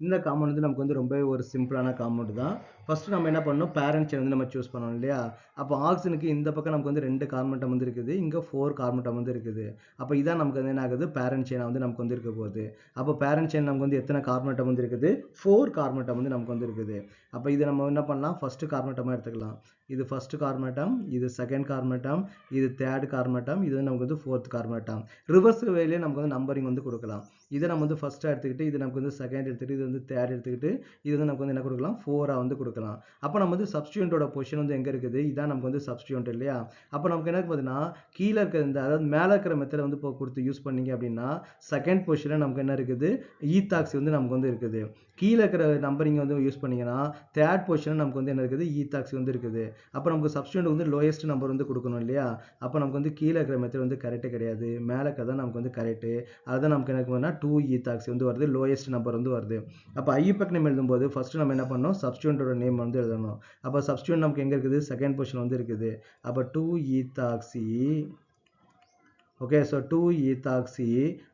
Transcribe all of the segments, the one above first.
இந்த காம்பவுண்ட் வந்து நமக்கு வந்து ரொம்பவே ஒரு சிம்பிளான காம்பவுண்ட் தான். ஃபர்ஸ்ட் நம்ம என்ன பண்ணணும், பேரண்ட் செயின் வந்து நம்ம சூஸ் பண்ணணும் இல்லையா? அப்போ ஆக்சிஜனுக்கு இந்த பக்கம் நமக்கு வந்து 2 கார்பன் அட்டம் வந்து இருக்குது, இங்க 4 கார்பன் அட்டம் வந்து இருக்குது. அப்போ இதான் நமக்கு வந்து என்ன ஆகுது, பேரண்ட் செயினா வந்து நமக்கு வந்து இருக்க போகுது. அப்போ பேரண்ட் செயின் நமக்கு வந்து எத்தனை கார்பன் அட்டம் வந்து இருக்குது, 4 கார்பன் அட்டம் வந்து நமக்கு வந்து இருக்குது. அப்போ இதை நம்ம என்ன பண்ணலாம், ஃபர்ஸ்ட் கார்பன் அட்டமா எடுத்துக்கலாம். இது ஃபர்ஸ்ட் கார்பன் அட்டம், இது செகண்ட் கார்பன் அட்டம், இது தேர்ட் கார்பன் அட்டம், இது நமக்கு வந்து ஃபோர்த் கார்பன் அட்டம். ரிவர்ஸ் வேலையே நமக்கு வந்து நம்பரிங் வந்து கொடுக்கலாம். இதை நம்ம வந்து ஃபர்ஸ்ட் எடுத்துக்கிட்டு, இது நமக்கு வந்து செகண்ட் எடுத்துக்கிட்டு, இது வந்து தேர்ட் எடுத்துக்கிட்டு, இது வந்து நமக்கு வந்து என்ன கொடுக்கலாம், 4 வந்து கொடுக்கலாம். அப்போ நம்ம வந்து சப்ஸ்டியூண்டோட பொசிஷன் வந்து எங்க இருக்குது, இதான் நமக்கு வந்து சப்ஸ்டியூண்ட் இல்லையா? அப்போ நமக்கு என்ன பார்த்தீங்கன்னா, கீழே இருக்கிற இந்த அதாவது மேலே இருக்கிற மெத்தடை வந்து இப்போ கொடுத்து யூஸ் பண்ணீங்க அப்படின்னா, செகண்ட் பொசிஷனில் நமக்கு என்ன இருக்குது, ஈத்தாக்சி வந்து நமக்கு வந்து இருக்குது. கீழே இருக்கிற நம்பரிங் வந்து யூஸ் பண்ணீங்கன்னா, தேர்ட் பொசிஷன் நமக்கு வந்து என்ன இருக்குது, ஈத்தாக்சி வந்து இருக்குது. அப்போ நமக்கு சப்ஸ்டியூண்ட் வந்து லோயஸ்ட் நம்பர் வந்து கொடுக்கணும் இல்லையா? அப்போ நமக்கு வந்து கீழே இருக்கிற மெத்தட் வந்து கரெக்டு கிடையாது, மேலே இருக்கிறது தான் நமக்கு வந்து கரெக்டு. அதுதான் நமக்கு எனக்கு வேணா 2 ஈத்தாக்சி வந்து வருது, லோயஸ்ட் நம்பர் வந்து வருது. அப்போ ஐயூபேக் நேம் எழுதும்போது ஃபர்ஸ்ட் நம்ம என்ன பண்ணணும், சப்ஸ்டியூண்டோட நேம் வந்து எழுதணும். அப்போ சப்ஸ்டியூண்ட் நமக்கு எங்கே இருக்குது, செகண்ட் பொசிஷன் வந்து இருக்குது. அப்போ 2 ஈத்தாக்சி. ஓகே, ஸோ 2 ஈத்தாக்சி,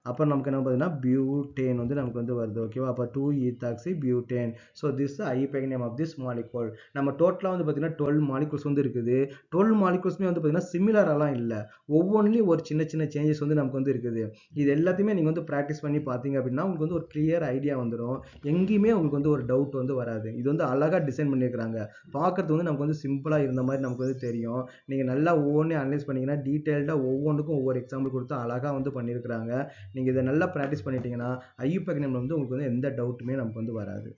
அப்புறம் நமக்கு என்ன பார்த்தீங்கன்னா பியூட்டேன் வந்து நமக்கு வந்து வருது. ஓகேவா? அப்போ 2 ethoxy butane. So this IUPAC name of this molecule. நம்ம டோட்டலாக வந்து பார்த்தீங்கன்னா 12 மாலிகூல்ஸ் வந்து இருக்குது. 12 மாலிகூல்ஸுமே வந்து பார்த்தீங்கன்னா சிமிலராலாம் இல்லை, ஒவ்வொன்றிலையும் ஒரு சின்ன சின்ன சேஞ்சஸ் வந்து நமக்கு வந்து இருக்குது. இது எல்லாத்தையுமே நீங்கள் வந்து ப்ராக்டிஸ் பண்ணி பார்த்தீங்க அப்படின்னா உங்களுக்கு வந்து ஒரு கிளியர் ஐடியா வந்துடும். எங்கேயுமே உங்களுக்கு வந்து ஒரு டவுட் வந்து வராது. இது வந்து அழகாக டிசைன் பண்ணியிருக்கிறாங்க. பார்க்கறது வந்து நமக்கு வந்து சிம்பிளாக இருந்த மாதிரி நமக்கு வந்து தெரியும். நீங்கள் நல்லா ஒவ்வொன்றையும் அனலைஸ் பண்ணீங்கன்னா டீட்டெயில்டாக ஒவ்வொன்றுக்கும் ஒவ்வொரு எக்ஸாம்பிள் கொடுத்து அழகாக வந்து பண்ணியிருக்கிறாங்க. நீங்கள் இதை நல்லா ப்ராக்டிஸ் பண்ணிட்டீங்கன்னா ஐயூபேக் நேம்ல வந்து உங்களுக்கு வந்து எந்த டவுட்டுமே நமக்கு வந்து வராது.